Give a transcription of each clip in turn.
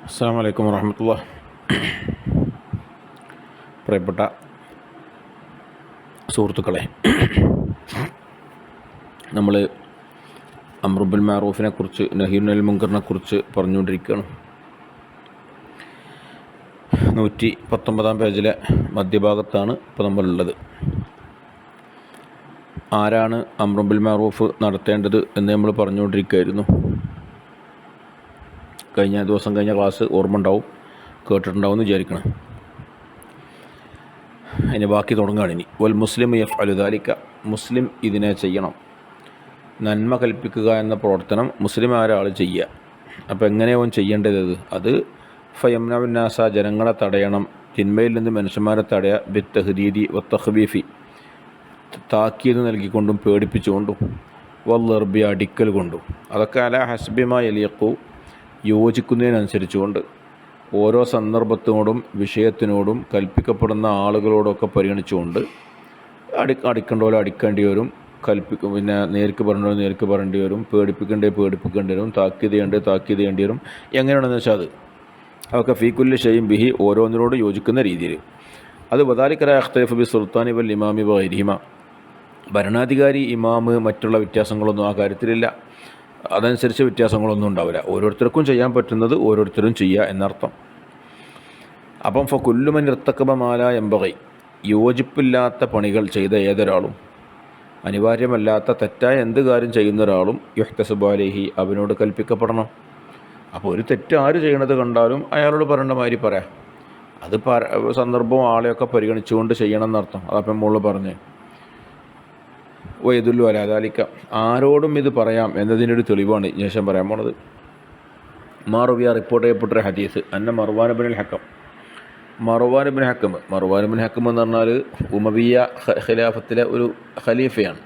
അസ്സലാമു അലൈക്കും വറഹ്മത്തുള്ളാഹി. പ്രിയപ്പെട്ട സുഹൃത്തുക്കളെ, നമ്മൾ അംറു ബിൽ മഅറൂഫിനെ കുറിച്ച് നഹ്യുൽ മുൻകറിനെ കുറിച്ച് പറഞ്ഞുകൊണ്ടിരിക്കുകയാണ്. 119 പേജിലെ മധ്യഭാഗത്താണ് ഇപ്പോൾ നമ്മളുള്ളത്. ആരാണ് അംറു ബിൽ മഅറൂഫ് നടത്തേണ്ടത് എന്ന് നമ്മൾ പറഞ്ഞുകൊണ്ടിരിക്കുകയായിരുന്നു. കഴിഞ്ഞ ക്ലാസ് ഓർമ്മ ഉണ്ടാവും, കേട്ടിട്ടുണ്ടാവും എന്ന് വിചാരിക്കണം. അതിന് ബാക്കി തുടങ്ങുകയാണ് ഇനി. വൽ മുസ്ലിം യഫ്അലു ദാലിക, മുസ്ലിം ഇതിനെ ചെയ്യണം. നന്മ കൽപ്പിക്കുക എന്ന പ്രവർത്തനം മുസ്ലിം ഒരാൾ ചെയ്യുക. അപ്പോൾ എങ്ങനെയാവും ചെയ്യേണ്ടത്? അത് ഫയംനനാസ, ജനങ്ങളെ തടയണം. തിന്മയിൽ നിന്ന് മനുഷ്യന്മാരെ തടയുക. ബിത്തഹ്ദീദി വത്തഖ്ബീഫി, താക്കീത് നൽകിക്കൊണ്ടും പേടിപ്പിച്ചുകൊണ്ടും. വല്ലർബി, അടിക്കൽ കൊണ്ടും. അതൊക്കെ അല ഹസ്ബിമ യലീഖു, യോജിക്കുന്നതിനനുസരിച്ചുകൊണ്ട് ഓരോ സന്ദർഭത്തിനോടും വിഷയത്തിനോടും കൽപ്പിക്കപ്പെടുന്ന ആളുകളോടൊക്കെ പരിഗണിച്ചുകൊണ്ട് അടിക്കേണ്ട പോലെ അടിക്കേണ്ടി വരും, പിന്നെ നേർക്ക് പറയേണ്ടവർ നേർക്ക് പറയേണ്ടി വരും, പേടിപ്പിക്കേണ്ടി വരും, താക്കീത് ചെയ്യേണ്ടി വരും. എങ്ങനെയാണെന്ന് വെച്ചാൽ അതൊക്കെ ഫീക്കുല്ലി ഷൈഇൻ ബിഹി, ഓരോന്നിനോട് യോജിക്കുന്ന രീതിയിൽ. അത് വദാലിക ലാ യഖ്തലിഫു ബി സുൽത്താനി വൽ ഇമാമി വഗൈരിഹിമ, ഭരണാധികാരി, ഇമാമ്, മറ്റുള്ള വ്യത്യാസങ്ങളൊന്നും ആ കാര്യത്തിലില്ല. അതനുസരിച്ച് വ്യത്യാസങ്ങളൊന്നും ഉണ്ടാവില്ല. ഓരോരുത്തർക്കും ചെയ്യാൻ പറ്റുന്നത് ഓരോരുത്തരും ചെയ്യുക എന്നർത്ഥം. അപ്പം ഫകുല്ലുമൻ ഇർത്തക്കബ മാലാ യംബഗി, യോജിപ്പില്ലാത്ത പണികൾ ചെയ്ത ഏതൊരാളും, അനിവാര്യമല്ലാത്ത തെറ്റായ എന്ത് കാര്യം ചെയ്യുന്ന ഒരാളും യുഹ്തസബു അലൈഹി, അവനോട് കൽപ്പിക്കപ്പെടണം. അപ്പോൾ ഒരു തെറ്റ് ആര് ചെയ്യണത് കണ്ടാലും അയാളോട് പറയേണ്ട മാതിരി പറയാം. അത് സന്ദർഭവും ആളെയൊക്കെ പരിഗണിച്ചുകൊണ്ട് ചെയ്യണം എന്നർത്ഥം. അതപ്പം മുകളിൽ പറഞ്ഞ് വയദുല്ലു അലാ ദാലിക, ആരോടും ഇത് പറയാം എന്നതിനൊരു തെളിവാണ് ശേഷം പറയാൻ പോണത്. മാറുവിയ, റിപ്പോർട്ട് ചെയ്യപ്പെട്ടൊരു ഹദീസ്, അന്ന മർവാൻ ഇബ്നുൽ ഹക്കം എന്ന് പറഞ്ഞാൽ ഉമവിയ ഖിലാഫത്തിലെ ഒരു ഖലീഫയാണ്.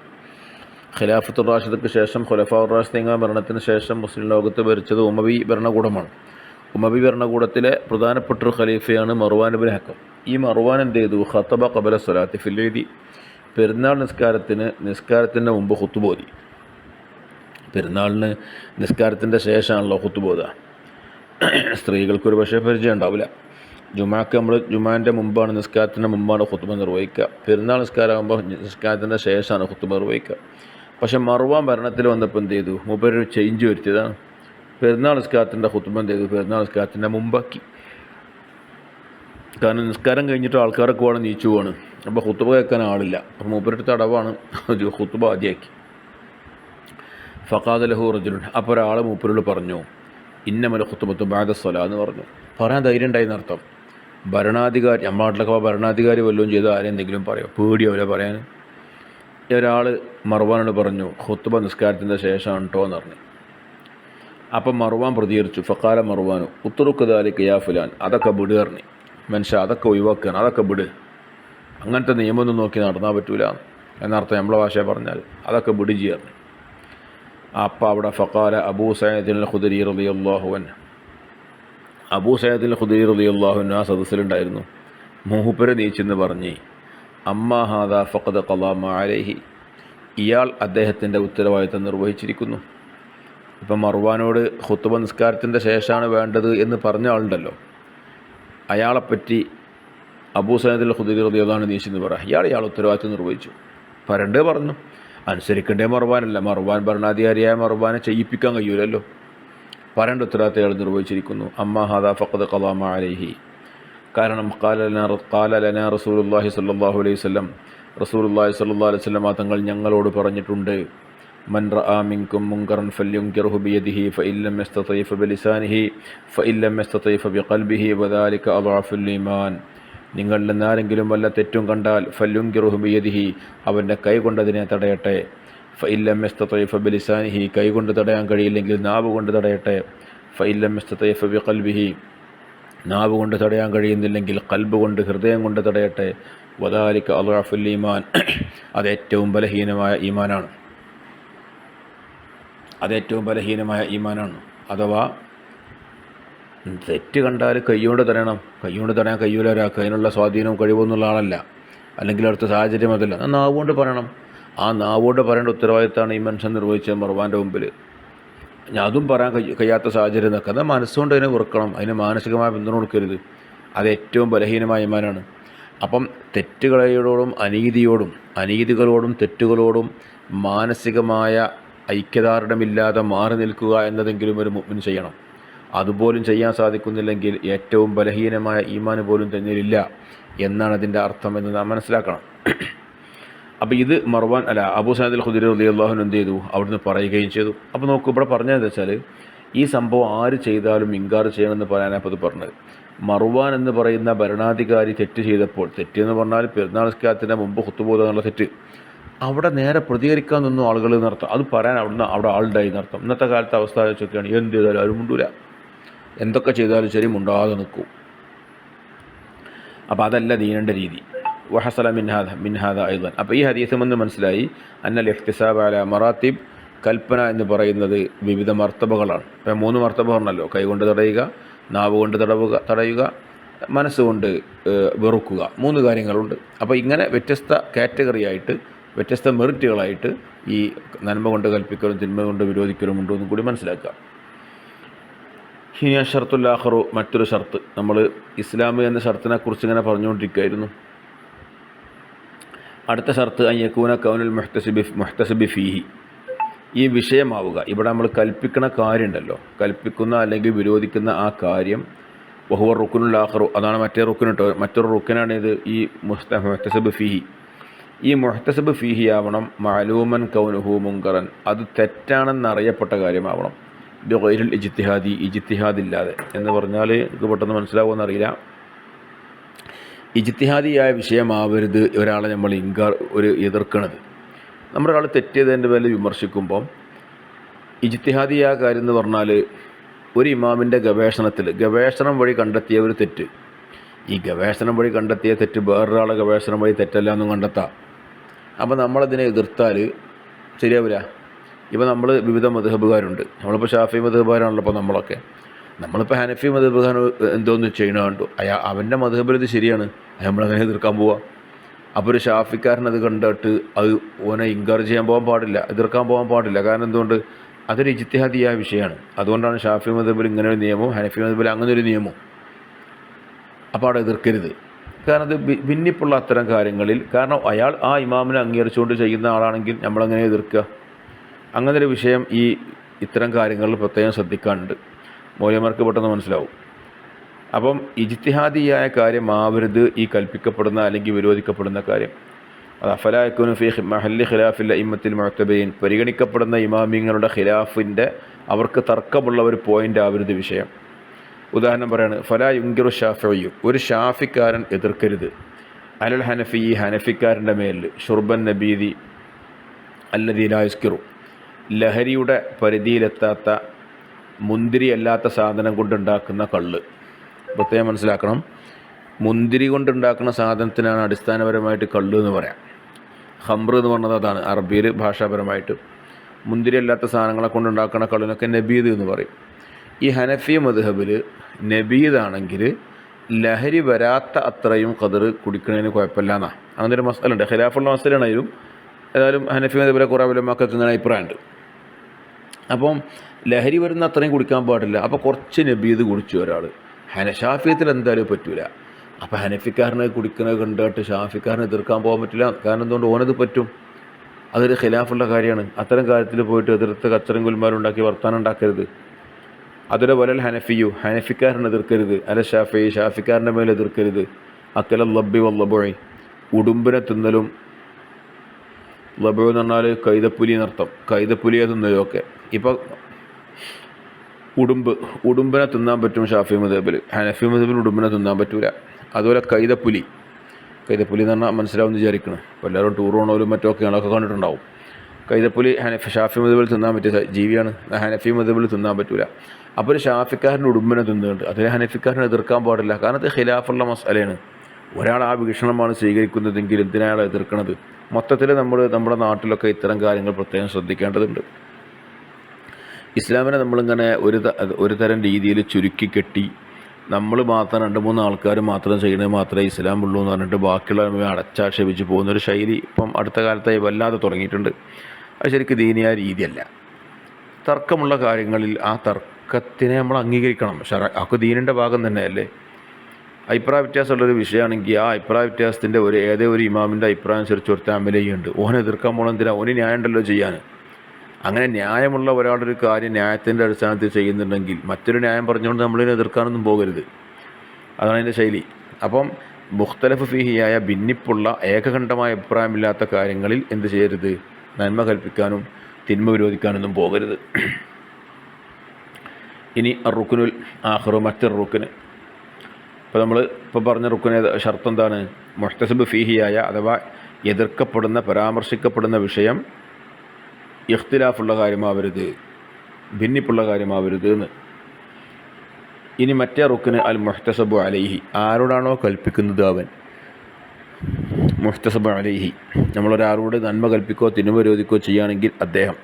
ഖിലാഫത്തുർ റാഷിദക്ക് ശേഷം ഖുലഫാഉർ റാഷിദീൻ ഭരണത്തിന് ശേഷം മുസ്ലിം ലോകത്ത് ഭരിച്ചത് ഉമവി ഭരണകൂടമാണ്. ഉമവി ഭരണകൂടത്തിലെ പ്രധാനപ്പെട്ടൊരു ഖലീഫയാണ് മർവാൻ ഇബ്നുൽ ഹക്കം. ഈ മർവാൻ എന്ത് ചെയ്തു? ഖതബ ഖബല സ്വലാത്തി ഫിൽ ഈദി, പെരുന്നാൾ നിസ്കാരത്തിൻ്റെ മുമ്പ് ഖുത്ബ ഓതി. പെരുന്നാളിന് നിസ്കാരത്തിൻ്റെ ശേഷമാണല്ലോ ഖുത്ബ ഓതുക. സ്ത്രീകൾക്കൊരു പക്ഷേ പരിചയം ഉണ്ടാവില്ല. ജുമാൻ്റെ മുമ്പാണ്, നിസ്കാരത്തിൻ്റെ മുമ്പാണ് ഖുത്ബ നിർവഹിക്കുക. പെരുന്നാൾ നിസ്കാരമാകുമ്പോൾ നിസ്കാരത്തിൻ്റെ ശേഷമാണ് ഖുത്ബ നിർവഹിക്കുക. പക്ഷേ മർവാൻ ഭരണത്തിൽ വന്നപ്പോൾ എന്ത് ചെയ്തു? മൂപ്പര് ഒരു ചേഞ്ച് വരുത്തിയതാണ്. പെരുന്നാൾ നിസ്കാരത്തിൻ്റെ ഖുത്ബ എന്ത് ചെയ്തു? പെരുന്നാൾ നിസ്കാരത്തിൻ്റെ മുമ്പാക്കി. കാരണം നിസ്കാരം കഴിഞ്ഞിട്ട് ആൾക്കാരൊക്കെ വേണം നീച്ചു പോവാണ്. അപ്പോൾ ഖുത്ബ കേൾക്കാൻ ആളില്ല. അപ്പോൾ മൂപ്പരുടെ തടവാണ് ഖുത്ബ ആദ്യമാക്കി. ഫഖാദ ലഹു റജുലുൻ, അപ്പോൾ ഒരാൾ മൂപ്പരോട് പറഞ്ഞു, ഇന്നമൽ ഖുത്ബത്തു ബഅദ സ്വലാ എന്ന് പറഞ്ഞു. പറയാൻ ധൈര്യം ഉണ്ടായി എന്നർത്ഥം. ഭരണാധികാരി, നമ്മുടെ നാട്ടിലൊക്കെ ഭരണാധികാരി വല്ലതും ചെയ്ത് ആരെന്തെങ്കിലും പറയോ? പേടിയാവില്ല പറയാൻ. ഒരാൾ മർവാനോട് പറഞ്ഞു, ഖുത്ബ നിസ്കാരത്തിൻ്റെ ശേഷമാണ് കേട്ടോ എന്ന് പറഞ്ഞു. അപ്പം മർവാൻ പ്രതികരിച്ചു. ഫഖാല മർവാനു ഉത്റുക്ക് ദാലിക യാ ഫുലാൻ, അതൊക്കെ വിട് പറഞ്ഞു. മനുഷ്യ, അതൊക്കെ ഒഴിവാക്കുകയാണ്, അതൊക്കെ വിട്. അങ്ങനത്തെ നിയമമൊന്നും നോക്കി നടന്നാൽ പറ്റൂല എന്നർത്ഥം. നമ്മളെ ഭാഷ പറഞ്ഞാൽ അതൊക്കെ വിട് ചെയ്യാറ്. അപ്പം അവിടെ ഫഖാല അബൂ സഈദ് അൽ ഖുദരി റളിയല്ലാഹു അൻഹു, അബൂ സഈദ് അൽ ഖുദരി റളിയല്ലാഹു അൻഹു ആ സദസ്സിലുണ്ടായിരുന്നു. മൂപ്പര് നീച്ചെന്ന് പറഞ്ഞ്, അമ്മാ ഹാദാ ഫഖദ് ഖളാ മാ അലൈഹി, ഇയാൾ അദ്ദേഹത്തിൻ്റെ ഉത്തരവാദിത്തം നിർവഹിച്ചിരിക്കുന്നു. ഇപ്പം മർവാനോട് ഖുത്ബ നിസ്കാരത്തിൻ്റെ ശേഷമാണ് വേണ്ടത് എന്ന് പറഞ്ഞ ആളുണ്ടല്ലോ, അയാളെപ്പറ്റി അബൂ സഈദ് അൽ ഖുദരി റളിയല്ലാഹു അൻഹു നീച്ചെന്ന് പറയാം. ഇയാൾ ഉത്തരവാദിത്തം നിർവഹിച്ചു. പറയണ്ടേ പറഞ്ഞു, അനുസരിക്കേണ്ടേ മർവാനല്ല. മർവാൻ ഭരണാധികാരിയായ മർവാനെ ചെയ്യിപ്പിക്കാൻ കഴിയൂലല്ലോ. പറയേണ്ട ഉത്തരവാദിത്തം അയാൾ നിർവഹിച്ചിരിക്കുന്നു. അമ്മാ ഹാദാ ഫഖദ് ഖളാ മാ അലൈഹി, കാരണം ഖാല ലനാ റസൂലുള്ളാഹി സ്വല്ലല്ലാഹു അലൈഹി വസല്ലം, റസൂലുള്ളാഹി സ്വല്ലല്ലാഹു അലൈഹി വസല്ലം തങ്ങൾ ഞങ്ങളോട് പറഞ്ഞിട്ടുണ്ട്, മൻ റആ മിൻകും മുൻകറൻ ഫല്യുൻകിർഹു ബിയദിഹി ഫഇൻ ലം യസ്തതഇ ഫബിലിസാനിഹി ഫഇൻ ലം യസ്തതഇ ഫബിഖൽബിഹി വദാലിക അദ്അഫുൽ ഈമാൻ, നിങ്ങളിൽ നിന്ന് ആരെങ്കിലും വല്ല തെറ്റും കണ്ടാൽ ഫല്യുൻകിർഹു ബിയദിഹി, അവൻ്റെ കൈ കൊണ്ടതിനെ തടയട്ടെ. ഫഇൻ ലം യസ്തതഇ ഫബിലിസാനിഹി, കൈ കൊണ്ട് തടയാൻ കഴിയില്ലെങ്കിൽ നാവ് കൊണ്ട് തടയട്ടെ. ഫഇൻ ലം യസ്തതഇ ഫബിഖൽബിഹി, നാവ് കൊണ്ട് തടയാൻ കഴിയുന്നില്ലെങ്കിൽ കൽബ് കൊണ്ട്, ഹൃദയം കൊണ്ട് തടയട്ടെ. വദാലിക അദ്അഫുൽ ഈമാൻ, അത് ഏറ്റവും ബലഹീനമായ ഈമാനാണ്. അഥവാ തെറ്റ് കണ്ടാൽ കൈകൊണ്ട് തടയണം. കൈകൊണ്ട് തടയാൻ കഴിയൂല ഒരാൾക്ക്, അതിനുള്ള സ്വാധീനവും കഴിവൊന്നുള്ള ആളല്ല, അല്ലെങ്കിൽ അടുത്ത സാഹചര്യം അതല്ല. നാവുകൊണ്ട് പറയണം. ആ നാവുകൊണ്ട് പറയേണ്ട ഉത്തരവാദിത്തമാണ് ഈ മനുഷ്യൻ നിർവഹിച്ച മർവാൻ്റെ മുമ്പിൽ. അതും പറയാൻ കഴിയാത്ത സാഹചര്യം എന്നൊക്കെ എന്നാൽ മനസ്സുകൊണ്ട് അതിനെ വെറുക്കണം, അതിന് മാനസികമായ പിന്തുണ കൊടുക്കരുത്. അത് ഏറ്റവും ബലഹീനമായ ഈമാനാണ്. അപ്പം തെറ്റുകളോടും അനീതികളോടും തെറ്റുകളോടും മാനസികമായ ഐക്യദാർഢ്യമില്ലാതെ മാറി നിൽക്കുക എന്നതെങ്കിലും ഒരു മുഅ്മിൻ ചെയ്യണം. അതുപോലും ചെയ്യാൻ സാധിക്കുന്നില്ലെങ്കിൽ ഏറ്റവും ബലഹീനമായ ഈമാൻ പോലും തന്നിലില്ല എന്നാണ് അതിൻ്റെ അർത്ഥം എന്ന് നാം മനസ്സിലാക്കണം. അപ്പോൾ ഇത് അബൂ സഈദ് അൽ ഖുദരി റളിയല്ലാഹു അൻഹു എന്ത് ചെയ്തു, അവിടുന്ന് പറയുകയും ചെയ്തു. അപ്പോൾ നോക്കൂ, ഇവിടെ പറഞ്ഞതെന്ന് വെച്ചാൽ ഈ സംഭവം ആര് ചെയ്താലും ഇൻകാർ ചെയ്യണമെന്ന് പറയാനാണ് അപ്പോൾ ഇത് പറഞ്ഞത്. മർവാൻ എന്ന് പറയുന്ന ഭരണാധികാരി തെറ്റ് ചെയ്തപ്പോൾ, തെറ്റെന്ന് പറഞ്ഞാൽ പെരുന്നാൾ നിസ്കാരത്തിൻ്റെ മുമ്പ് ഖുത്ബ എന്നുള്ള തെറ്റ്, അവിടെ നേരെ പ്രതികരിക്കാൻ നിന്നു ആളുകൾ എന്നർത്ഥം. അത് പറയാൻ അവിടെ ആളുണ്ടായി എന്നർത്ഥം. ഇന്നത്തെ കാലത്തെ അവസ്ഥ വെച്ചൊക്കെയാണ് എന്ത് ചെയ്താലും ആരും മുണ്ടൂല, എന്തൊക്കെ ചെയ്താലും ശരി മുണ്ടാതെ നിൽക്കും. അപ്പോൾ അതല്ല ദീനൻ്റെ രീതി. വഹസല മിൻഹാദ ഐദൻ. അപ്പോൾ ഈ ഹദീസിൽ നിന്ന് മനസ്സിലായി അന്നൽ ഇഹ്തിസാബ് അല മറാത്തിബ്, കൽപ്പന എന്ന് പറയുന്നത് വിവിധ മർത്തബകളാണ്. ഇപ്പം 3 മർത്തബ പറഞ്ഞല്ലോ: കൈകൊണ്ട് തടയുക, നാവ് കൊണ്ട് തടയുക, മനസ്സുകൊണ്ട് വെറുക്കുക. 3 കാര്യങ്ങളുണ്ട്. അപ്പോൾ ഇങ്ങനെ വ്യത്യസ്ത കാറ്റഗറി ആയിട്ട്, വ്യത്യസ്ത മെറിറ്റുകളായിട്ട് ഈ നന്മ കൊണ്ട് കൽപ്പിക്കലും തിന്മ കൊണ്ട് വിരോധിക്കലും ഉണ്ടോ എന്നും കൂടി മനസ്സിലാക്കുക. ഇനി ഷർത്തുല്ലാഹറു, മറ്റൊരു ഷർത്ത്. നമ്മൾ ഇസ്ലാം എന്ന ഷർത്തിനെ കുറിച്ച് ഇങ്ങനെ പറഞ്ഞുകൊണ്ടിരിക്കുകയായിരുന്നു. അടുത്ത ഷർത്ത് അയ്യക്കൂന കൗനുൽ മുഹ്തസിബി ഫീഹി, ഈ വിഷയമാവുക. ഇവിടെ നമ്മൾ കൽപ്പിക്കണ കാര്യമുണ്ടല്ലോ, കൽപ്പിക്കുന്ന അല്ലെങ്കിൽ വിരോധിക്കുന്ന ആ കാര്യം വഹുവ റുക്കുനുൽ ആഖറു, അതാണ് മറ്റേ റുക്കുൻ കേട്ടോ. മറ്റൊരു റുക്കിനാണ് ഇത് ഈ മുഹ്തസിബ് ഫീഹി. ഈ മുഹ്തസിബ് ഫീഹി ആവണം മഅലൂമൻ കൗനുഹു മുൻകറൻ, അത് തെറ്റാണെന്നറിയപ്പെട്ട കാര്യമാവണം. ബിഗൈരിൽ ഇജ്തിഹാദി, ഇജ്തിഹാദില്ലാതെ. എന്ന് പറഞ്ഞാൽ എനിക്ക് പെട്ടെന്ന് മനസ്സിലാവുമെന്നറിയില്ല. ഇജ്തിഹാദിയായ വിഷയമാവരുത് ഒരാളെ നമ്മൾ എതിർക്കണത്. നമ്മളൊരാൾ തെറ്റിയതിൻ്റെ പേരിൽ വിമർശിക്കുമ്പം ഇജ്തിഹാദിയായ കാര്യം എന്ന് പറഞ്ഞാൽ ഒരു ഇമാമിൻ്റെ ഗവേഷണം വഴി കണ്ടെത്തിയ ഒരു തെറ്റ്, ഈ ഗവേഷണം വഴി കണ്ടെത്തിയ തെറ്റ് വേറൊരാളെ ഗവേഷണം വഴി തെറ്റല്ല എന്നും കണ്ടെത്താം. അപ്പോൾ നമ്മളതിനെ എതിർത്താൽ ശരിയാവില്ല. ഇപ്പോൾ നമ്മൾ വിവിധ മദ്ഹബുകാരുണ്ട്. നമ്മളിപ്പോൾ ഷാഫി മദ്ഹബുകാരാണല്ലോ. ഇപ്പോൾ നമ്മളിപ്പോൾ ഹനഫി മദ്ഹബുകാർ എന്തോന്ന് ചെയ്യണ കണ്ടു, അവൻ്റെ മദ്ഹബിൽ ഇത് ശരിയാണ്, നമ്മളങ്ങനെ എതിർക്കാൻ പോവാം. അപ്പോൾ ഒരു ഷാഫിക്കാരൻ അത് കണ്ടിട്ട് അത് ഓനെ ഇൻകാർ ചെയ്യാൻ പോകാൻ പാടില്ല, എതിർക്കാൻ പോകാൻ പാടില്ല. കാരണം എന്തുകൊണ്ട്? അതൊരു ഇജ്തിഹാദിയായ വിഷയമാണ്. അതുകൊണ്ടാണ് ഷാഫി മദ്ഹബിൽ ഇങ്ങനെ ഒരു നിയമവും ഹനഫി മദ്ഹബിൽ അങ്ങനെ ഒരു നിയമവും. അപ്പോൾ അവിടെ എതിർക്കരുത്. കാരണം അത് ഭിന്നിപ്പുള്ള അത്തരം കാര്യങ്ങളിൽ, കാരണം അയാൾ ആ ഇമാമിനെ അംഗീകരിച്ചുകൊണ്ട് ചെയ്യുന്ന ആളാണെങ്കിൽ നമ്മളങ്ങനെ എതിർക്കുക. അങ്ങനെ ഒരു വിഷയം ഇത്തരം കാര്യങ്ങളിൽ പ്രത്യേകം ശ്രദ്ധിക്കാനുണ്ട്. മൗലവിമാർക്ക് പെട്ടെന്ന് മനസ്സിലാവും. അപ്പം ഇജ്തിഹാദിയായ കാര്യമാവരുത് ഈ കൽപ്പിക്കപ്പെടുന്ന അല്ലെങ്കിൽ വിരോധിക്കപ്പെടുന്ന കാര്യം. അത് അഫലാ യകൂനു ഫീ മഹല്ലി ഖിലാഫിൽ അഇമ്മത്തിൽ മുഅ്തബരീൻ, പരിഗണിക്കപ്പെടുന്ന ഇമാമിങ്ങളുടെ ഖിലാഫിൻ്റെ അവർക്ക് തർക്കമുള്ള ഒരു പോയിൻ്റ് ആവരുത് വിഷയം. ഉദാഹരണം പറയാണ്, ഫലാ യുൻകിറു ഷാഫിഈ, ഒരു ഷാഫിക്കാരൻ എതിർക്കരുത്, അലൽ ഹനഫി, ഹനഫിക്കാരൻ്റെ മേലിൽ, ഷുർബൻ നബീദി അല്ലദീ ലാ യുസ്കിറു, ലഹരിയുടെ പരിധിയിലെത്താത്ത മുന്തിരി അല്ലാത്ത സാധനം കൊണ്ടുണ്ടാക്കുന്ന കള്ള്. പ്രത്യേകം മനസ്സിലാക്കണം, മുന്തിരി കൊണ്ടുണ്ടാക്കുന്ന സാധനത്തിനാണ് അടിസ്ഥാനപരമായിട്ട് കള്ള് എന്ന് പറയാം. ഖംർ എന്ന് പറഞ്ഞത് അതാണ് അറബിയിൽ ഭാഷാപരമായിട്ട്. മുന്തിരി അല്ലാത്ത സാധനങ്ങളെ കൊണ്ടുണ്ടാക്കുന്ന കള്ളിനൊക്കെ നബീദ് എന്ന് പറയും. ഈ ഹനഫി മദ്ഹബിൽ നബീദാണെങ്കിൽ ലഹരി വരാത്ത അത്രയും ഖദർ കുടിക്കുന്നതിന് കുഴപ്പമില്ല എന്നാണ്. അങ്ങനെ ഒരു മസല ഉണ്ട്, ഖിലാഫുള്ള മസലയാണെങ്കിലും. ഏതായാലും ഹനഫി മദ്ഹബിലെ കുറേ ഉലമാക്കൾക്ക് ഇങ്ങനെ അഭിപ്രായമുണ്ട്. അപ്പം ലഹരി വരുന്ന അത്രയും കുടിക്കാൻ പാടില്ല. അപ്പോൾ കുറച്ച് നബീദ് കുടിച്ചു ഒരാൾ, ഷാഫിയത്തിൽ എന്തായാലും പറ്റൂല. അപ്പോൾ ഹനഫിക്കാരനെ കുടിക്കുന്നത് കണ്ടിട്ട് ഷാഫിക്കാരനെ എതിർക്കാൻ പോകാൻ പറ്റില്ല. കാരണം എന്തുകൊണ്ട്? ഓനത് പറ്റും. അതൊരു ഖിലാഫുള്ള കാര്യമാണ്. അത്തരം കാര്യത്തിൽ പോയിട്ട് എതിർത്ത് കച്ചറും കുൽമാരുണ്ടാക്കി വർത്താനം ഉണ്ടാക്കരുത്. അതൊരു വലൽ ഹനഫിയു, ഹനഫിക്കാരനെ എതിർക്കരുത്. അല്ല ഷാഫി, ഷാഫിക്കാരൻ്റെ മേലെ എതിർക്കരുത്. അക്കല ലബ്ബി വല്ലബുഴി, ഉടുമ്പിനെ തിന്നലും. ലബു എന്ന് പറഞ്ഞാൽ കൈതപ്പുലി എന്നർത്ഥം, കൈതപ്പുലിയെ തിന്നലൊക്കെ. ഇപ്പോൾ ഉടുമ്പിനെ തിന്നാൻ പറ്റും ഷാഫി മദ്ഹബിൽ, ഹനഫി മദ്ഹബിൽ ഉടുമ്പിനെ തിന്നാൻ പറ്റൂല. അതുപോലെ കൈതപ്പുലി എന്ന് പറഞ്ഞാൽ മനസ്സിലാവുമെന്ന് വിചാരിക്കണം. ഇപ്പോൾ എല്ലാവരും ടൂർ പോകണവരും മറ്റൊക്കെയാണ്, ഒക്കെ കണ്ടിട്ടുണ്ടാവും. കൈതപ്പുലി ഷാഫി മദ്ഹബിൽ തിന്നാൻ പറ്റിയ ജീവിയാണ്, ഹനഫി മദ്ഹബിൽ തിന്നാൻ പറ്റൂല. അപ്പോൾ ഒരു ഷാഫിക്കാരൻ്റെ ഉടുമ്പിനെ തിന്നുന്നുണ്ട്, അതിൽ ഹനഫിക്കാരനെ എതിർക്കാൻ പാടില്ല. കാരണം അത് ഖിലാഫുള്ള മസലയാണ്. ഒരാൾ ആ വീക്ഷണമാണ് സ്വീകരിക്കുന്നതെങ്കിൽ എന്തിനാണ് എതിർക്കുന്നത്? മൊത്തത്തിൽ നമ്മുടെ നാട്ടിലൊക്കെ ഇത്തരം കാര്യങ്ങൾ പ്രത്യേകം ശ്രദ്ധിക്കേണ്ടതുണ്ട്. ഇസ്ലാമിനെ നമ്മളിങ്ങനെ ഒരു തരം രീതിയിൽ ചുരുക്കി കെട്ടി നമ്മൾ മാത്രം 2-3 ആൾക്കാർ മാത്രം ചെയ്യണത് മാത്രമേ ഇസ്ലാം ഉള്ളൂ എന്ന് പറഞ്ഞിട്ട് ബാക്കിയുള്ള അടച്ചാക്ഷേപിച്ച് പോകുന്നൊരു ശൈലി ഇപ്പം അടുത്ത കാലത്തായി വല്ലാതെ തുടങ്ങിയിട്ടുണ്ട്. അത് ശരിക്കും ദീനിയായ രീതിയല്ല. തർക്കമുള്ള കാര്യങ്ങളിൽ ആ തർക്കത്തിനെ നമ്മൾ അംഗീകരിക്കണം. ഒക്കെ ദീനിൻ്റെ ഭാഗം തന്നെയല്ലേ. അഭിപ്രായ വ്യത്യാസമുള്ളൊരു വിഷയമാണെങ്കിൽ ആ അഭിപ്രായ വ്യത്യാസത്തിൻ്റെ ഏതോ ഒരു ഇമാമിൻ്റെ അഭിപ്രായം അനുസരിച്ച് ഒരു അമലുണ്ട്. ഓനെ എതിർക്കാൻ പോകണം എന്തിനാ? ഓന് ന്യായം ഉണ്ടല്ലോ ചെയ്യാൻ. അങ്ങനെ ന്യായമുള്ള ഒരാളൊരു കാര്യം ന്യായത്തിൻ്റെ അടിസ്ഥാനത്തിൽ ചെയ്യുന്നുണ്ടെങ്കിൽ മറ്റൊരു ന്യായം പറഞ്ഞുകൊണ്ട് നമ്മളിതിനെ എതിർക്കാനൊന്നും പോകരുത്. അതാണ് അതിൻ്റെ ശൈലി. അപ്പം മുഖ്തലഫ് ഫീഹിയായ ഭിന്നിപ്പുള്ള ഏകഖണ്ഡമായ അഭിപ്രായമില്ലാത്ത കാര്യങ്ങളിൽ എന്ത് ചെയ്യരുത്? നന്മ കൽപ്പിക്കാനും തിന്മ വിരോധിക്കാനൊന്നും പോകരുത്. ഇനി റുക്കുനുൽ ആഖിറു, മറ്റൊരു റുക്കിന്. ഇപ്പോൾ നമ്മൾ പറഞ്ഞ റുക്കിന് ഷർത്ത് എന്താണ്? മുഹ്തസബ് ഫീഹിയായ അഥവാ എതിർക്കപ്പെടുന്ന പരാമർശിക്കപ്പെടുന്ന വിഷയം ഇഖ്തിലാഫുള്ള കാര്യമാവരുത്, ഭിന്നിപ്പുള്ള കാര്യമാവരുത് എന്ന്. ഇനി മറ്റേ റുക്കിന് അൽ മുഹ്തസബു അലൈഹി, ആരോടാണോ കൽപ്പിക്കുന്നത് അവൻ. മുഹ്തസബു അലൈഹി, നമ്മളൊരാളോട് നന്മ കൽപ്പിക്കുകയോ തിന്മ വിരോധിക്കുകയോ ചെയ്യുകയാണെങ്കിൽ അദ്ദേഹം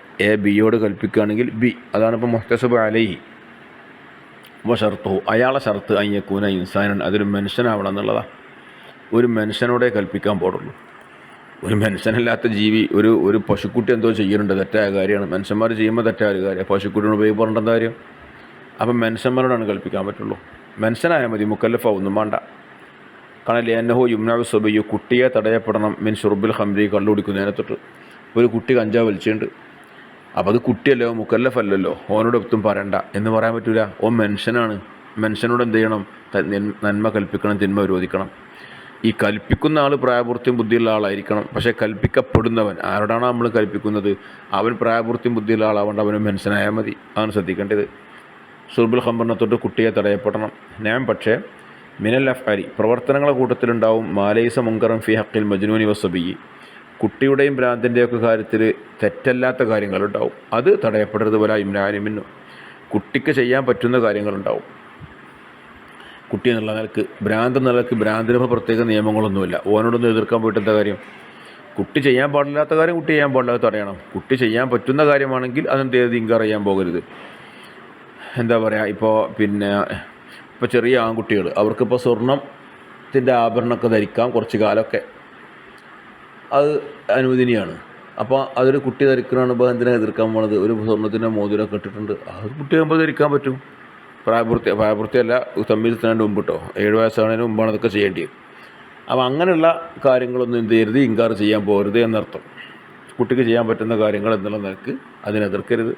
ബിയോട് കൽപ്പിക്കുകയാണെങ്കിൽ ബി, അതാണ് ഇപ്പോൾ മുഹ്തസബു അലൈഹി. അപ്പോൾ ഷർത്തുഹു, അയാളെ ഷർത്ത് അയ്യക്കൂന ഇൻസാനൻ, അതൊരു മനുഷ്യനാവണം എന്നുള്ളതാണ്. ഒരു മനുഷ്യനോടെ കൽപ്പിക്കാൻ പാടുള്ളൂ. ഒരു മനുഷ്യനല്ലാത്ത ജീവി, ഒരു പശുക്കുട്ടി എന്തോ ചെയ്യുന്നുണ്ട്, തെറ്റായ കാര്യമാണ്. മനുഷ്യന്മാർ ചെയ്യുമ്പോൾ തെറ്റായ ഒരു കാര്യം, പശുക്കുട്ടിയോട് പോയി പറഞ്ഞിട്ട് കാര്യം. അപ്പം മനുഷ്യന്മാരോടാണ് കൽപ്പിക്കാൻ പറ്റുള്ളൂ. മനുഷ്യനായാൽ മതി, മുക്കല്ലഫാവൊന്നും വേണ്ട. കാരണം ലിയന്നഹു യുംനഉ സബിയ്യു, കുട്ടിയെ തടയപ്പെടണം മിൻ ഷുർബിൽ ഖംരി, കള്ളു കുടിക്കുന്നതിനെ തൊട്ട്. ഒരു കുട്ടി കഞ്ചാവ് വലിച്ചുണ്ട്, അപ്പോൾ അത് കുട്ടിയല്ലോ, മുക്കല്ലഫല്ലല്ലോ, ഓനോട് ഒത്തും പറയണ്ട എന്ന് പറയാൻ പറ്റില്ല. ഓൻ മനുഷ്യനാണ്. മനുഷ്യനോട് എന്ത് ചെയ്യണം? നന്മ കൽപ്പിക്കണം, തിന്മ വിരോധിക്കണം. ഈ കൽപ്പിക്കുന്ന ആൾ പ്രായപൂർത്തിയും ബുദ്ധിയുള്ള ആളായിരിക്കണം. പക്ഷേ കൽപ്പിക്കപ്പെടുന്നവൻ, ആരോടാണോ നമ്മൾ കൽപ്പിക്കുന്നത്, അവൻ പ്രായപൂർത്തിയും ബുദ്ധിയുള്ള ആളാവേണ്ട, അവനും മനുഷ്യനായാൽ മതി. അതാണ് ശ്രദ്ധിക്കേണ്ടത്. ഷുർബുൽ ഖംറിനെ തൊട്ട് കുട്ടിയെ തടയപ്പെടണം. ഞാൻ പക്ഷേ മിനൽ അഫ്അലി, പ്രവർത്തനങ്ങളുടെ കൂട്ടത്തിലുണ്ടാവും മാലൈസ മുങ്കറൻ ഫി ഹഖിൽ മജ്നൂനി വസബിയ്യി, കുട്ടിയുടെയും ഭ്രാന്തിൻ്റെയൊക്കെ കാര്യത്തിൽ തെറ്റല്ലാത്ത കാര്യങ്ങളുണ്ടാവും, അത് തടയപ്പെടരുത്. പോലെ ഇമ്രാനിമിന്നു, കുട്ടിക്ക് ചെയ്യാൻ പറ്റുന്ന കാര്യങ്ങളുണ്ടാവും. കുട്ടി എന്നുള്ള നിലക്ക്, ഭ്രാന്ത് എന്നുള്ള നിലക്ക് ഭ്രാന്തിന് പ്രത്യേക നിയമങ്ങളൊന്നുമില്ല. ഓനോടൊന്നും എതിർക്കാൻ പോയിട്ട് എന്താ കാര്യം? കുട്ടി ചെയ്യാൻ പാടില്ലാത്ത കാര്യം കുട്ടി ചെയ്യാൻ പാടില്ലാത്ത അറിയണം. കുട്ടി ചെയ്യാൻ പറ്റുന്ന കാര്യമാണെങ്കിൽ അതെന്ത് ചെയ്ത് ഇൻകാർ ചെയ്യാൻ പോകരുത്. എന്താ പറയുക, ഇപ്പോൾ ചെറിയ ആൺകുട്ടികൾ, അവർക്കിപ്പോൾ സ്വർണത്തിൻ്റെ ആഭരണമൊക്കെ ധരിക്കാം കുറച്ച് കാലമൊക്കെ, അത് അനുവദനീയമാണ്. അപ്പോൾ അതൊരു കുട്ടി ധരിക്കണമാണ്. ഇപ്പോൾ എന്തിനാണ് എതിർക്കാൻ പോണത്? ഒരു സ്വർണ്ണത്തിൻ്റെ മോതിരമൊക്കെ ഇട്ടിട്ടുണ്ട്, അത് കുട്ടിയാകുമ്പോൾ ധരിക്കാൻ പറ്റും. പ്രായപൂർത്തിയല്ല, തമ്മിൽ മുമ്പ് കേട്ടോ, 7 വയസ്സാണതിന് മുമ്പാണ് അതൊക്കെ ചെയ്യേണ്ടത്. അപ്പോൾ അങ്ങനെയുള്ള കാര്യങ്ങളൊന്നും എന്ത് ചെയ്യരുത്? ഇൻകാർ ചെയ്യാൻ പോകരുത് എന്നർത്ഥം. കുട്ടിക്ക് ചെയ്യാൻ പറ്റുന്ന കാര്യങ്ങൾ എന്നുള്ള നിലക്ക് അതിനെതിർക്കരുത്.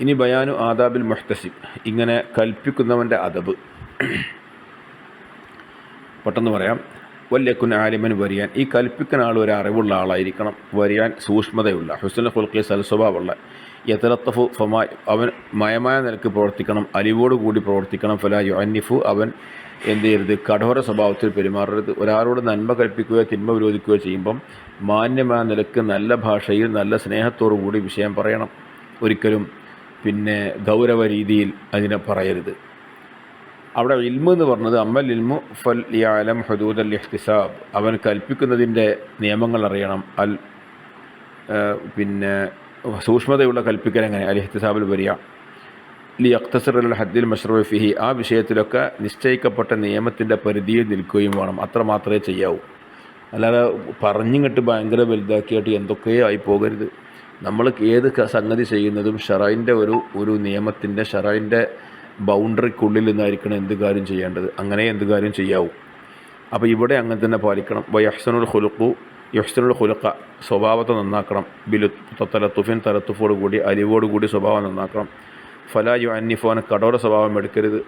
ഇനി ബയാനു ആദാബിൽ മുഹ്തസിബ്, ഇങ്ങനെ കൽപ്പിക്കുന്നവൻ്റെ അദബ്. പെട്ടെന്ന് പറയാം. വല്യക്കുൻ ആലിമൻ വരിയാൻ, ഈ കൽപ്പിക്കുന്ന ആൾ ഒരു അറിവുള്ള ആളായിരിക്കണം. വരിയാൻ സൂക്ഷ്മതയുള്ള, ഹുസ്നുൽ ഖുൽഖി, സൽസ്വഭാവമുള്ള. യതലത്തഫു ഫമാ, അവൻ മയമായ നിലക്ക് പ്രവർത്തിക്കണം, അലിവോടുകൂടി പ്രവർത്തിക്കണം. ഫലാ യുഅന്നിഫു, അവൻ എന്ത് ചെയ്യരുത്? കഠോര സ്വഭാവത്തിൽ പെരുമാറരുത്. ഒരാളോട് നന്മ കൽപ്പിക്കുകയോ തിന്മ വിരോധിക്കുകയോ ചെയ്യുമ്പം മാന്യമായ നിലക്ക് നല്ല ഭാഷയിൽ നല്ല സ്നേഹത്തോടു കൂടി വിഷയം പറയണം. ഒരിക്കലും ഗൗരവ രീതിയിൽ അതിനെ പറയരുത്. അവിടെ ഇൽമു എന്ന് പറഞ്ഞത് അമ്മൽ ഇൽമു ഫൽ യഅലം ഹുദൂദ് അൽ ഇഹ്തിസാബ്, അവൻ കൽപ്പിക്കുന്നതിൻ്റെ നിയമങ്ങൾ അറിയണം. സൂക്ഷ്മതയുള്ള കൽപ്പിക്കൽ എങ്ങനെ? അൽ ഇഹ്തിസാബിൽ വരിക ലി യഖ്തസിർ അൽ ഹദ്ദിൽ മശ്റൂഅ ഫിഹി, ആ വിഷയത്തിലൊക്കെ നിശ്ചയിക്കപ്പെട്ട നിയമത്തിൻ്റെ പരിധിയിൽ നിൽക്കുകയും വേണം. അത്ര മാത്രമേ ചെയ്യാവൂ. അല്ലാതെ പറഞ്ഞിങ്ങോട്ട് ഭയങ്കര വലുതാക്കിയിട്ട് എന്തൊക്കെയോ ആയി പോകരുത്. നമ്മൾ ഏത് സംഗതി ചെയ്യുന്നതും ഷറൈൻ്റെ ഒരു നിയമത്തിൻ്റെ, ഷറൈൻ്റെ ബൗണ്ടറിക്കുള്ളിൽ നിന്നായിരിക്കണം എന്ത് കാര്യം ചെയ്യേണ്ടത്. അങ്ങനെ എന്ത് കാര്യം ചെയ്യാവൂ. അപ്പോൾ ഇവിടെ അങ്ങനെ തന്നെ പാലിക്കണം. യഹ്സനുൽ ഖുലുഖ, സ്വഭാവത്തെ നന്നാക്കണം. തലത്തുഫിൻ, തലത്തുഫോട് കൂടി, അലിവോടുകൂടി സ്വഭാവം നന്നാക്കണം. ഫലാ യുഅന്നിഫോനെ, കഠോര സ്വഭാവം എടുക്കരുത്.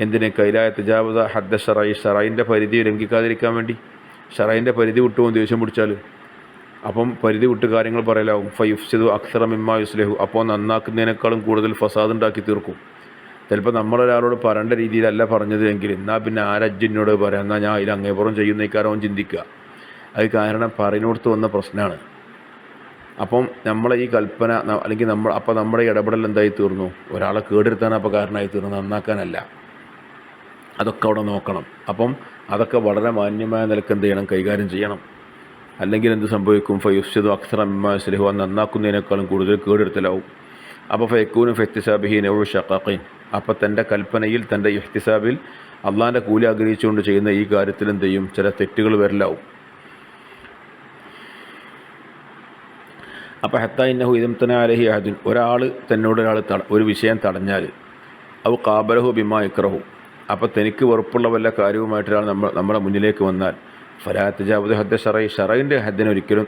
എന്തിന്? കൈലായ തജാവത ഹദ്ദ ഷറൈ, ഷറൈൻ്റെ പരിധി ലംഘിക്കാതിരിക്കാൻ വേണ്ടി. ഷറൈൻ്റെ പരിധി വിട്ടുപോകും ദേഷ്യം പിടിച്ചാൽ. അപ്പം പരിധി വിട്ട് കാര്യങ്ങൾ പറയലാവും. ഫയുഫ്സിദു അക്സറ മിമ്മാ യുസ്ലിഹു, അപ്പോൾ നന്നാക്കുന്നതിനേക്കാളും കൂടുതൽ ഫസാദ് ഉണ്ടാക്കി തീർക്കും. ചിലപ്പോൾ നമ്മളൊരാളോട് പറയേണ്ട രീതിയിലല്ല പറഞ്ഞത് എങ്കിൽ, എന്നാൽ പിന്നെ ആരജ്ജിനോട് പറയാം, എന്നാൽ ഞാൻ അതിൽ അങ്ങേപ്പുറം ചെയ്യുന്നേക്കാരവൻ ചിന്തിക്കുക. അത് കാരണം പറയുന്നിടത്ത് വന്ന പ്രശ്നമാണ്. അപ്പം നമ്മളെ ഈ കൽപ്പന അല്ലെങ്കിൽ നമ്മുടെ ഇടപെടൽ എന്തായി തീർന്നു? ഒരാളെ കേടെടുത്താൻ അപ്പോൾ കാരണമായി തീർന്നു, നന്നാക്കാനല്ല. അതൊക്കെ അവിടെ നോക്കണം. അപ്പം അതൊക്കെ വളരെ മാന്യമായ നിലക്ക് എന്ത് ചെയ്യണം? കൈകാര്യം ചെയ്യണം. അല്ലെങ്കിൽ എന്ത് സംഭവിക്കും? ഫയുഫ്സിദു അക്സറ മിമ്മാ യുസ്ലിഹു, നന്നാക്കുന്നതിനേക്കാളും കൂടുതൽ കേടെടുത്തലാവും. അപ്പോൾ ഫയക്കൂനും ഫെഹ്തിസാബിഹി നൗഉ ഷഖാഖീൻ, അപ്പോൾ തൻ്റെ കൽപ്പനയിൽ, തൻ്റെ ഇഹ്തിസാബിൽ അള്ളാഹിൻ്റെ കൂലി ആഗ്രഹിച്ചുകൊണ്ട് ചെയ്യുന്ന ഈ കാര്യത്തിൽ എന്ത് ചെയ്യും? ചില തെറ്റുകൾ വരലാവും. അപ്പോൾ ഹത്ത ഇന്നഹു ഇദംതന അലഹി അഹദിൻ, ഒരാൾ ഒരു വിഷയം തടഞ്ഞാൽ ഔ ഖാബലഹു ബിമാ ഇക്റഹു, അപ്പോൾ തനിക്ക് വെറുപ്പുള്ള വല്ല കാര്യവുമായിട്ട് ഒരാൾ നമ്മുടെ മുന്നിലേക്ക് വന്നാൽ ഫലാ തജാവദ് ഹദ്ദ ഷറൈൻ്റെ ഹദ്ദിനെ ഒരിക്കലും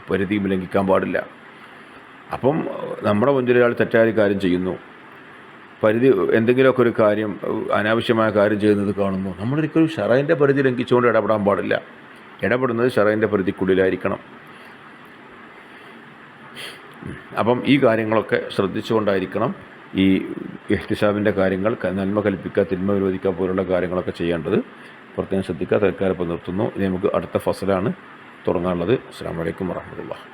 പരിധി ലംഘിക്കാൻ പാടില്ല. അപ്പം നമ്മുടെ മുന്നിൽ ഒരാൾ തെറ്റായ കാര്യം ചെയ്യുന്നു, എന്തെങ്കിലുമൊക്കെ ഒരു കാര്യം അനാവശ്യമായ കാര്യം ചെയ്യുന്നത് കാണുന്നു, നമ്മളൊരിക്കലും ഷറൈൻ്റെ പരിധി ലംഘിച്ചുകൊണ്ട് ഇടപെടാൻ പാടില്ല. ഇടപെടുന്നത് ഷറൈൻ്റെ പരിധിക്കുള്ളിലായിരിക്കണം. അപ്പം ഈ കാര്യങ്ങളൊക്കെ ശ്രദ്ധിച്ചുകൊണ്ടായിരിക്കണം ഈ ഇഹ്തിസാബിൻ്റെ കാര്യങ്ങൾ, നന്മ കൽപ്പിക്കുക തിന്മ വിരോധിക്കുക പോലുള്ള കാര്യങ്ങളൊക്കെ ചെയ്യേണ്ടത്. പ്രത്യേകം ശ്രദ്ധിക്കുക. തൽക്കാലം ഇപ്പോൾ നിർത്തുന്നു. ഇനി നമുക്ക് അടുത്ത ഫസലാണ് തുടങ്ങാനുള്ളത്. അസ്സലാമു അലൈക്കും വറഹ്മത്തുള്ളാഹി.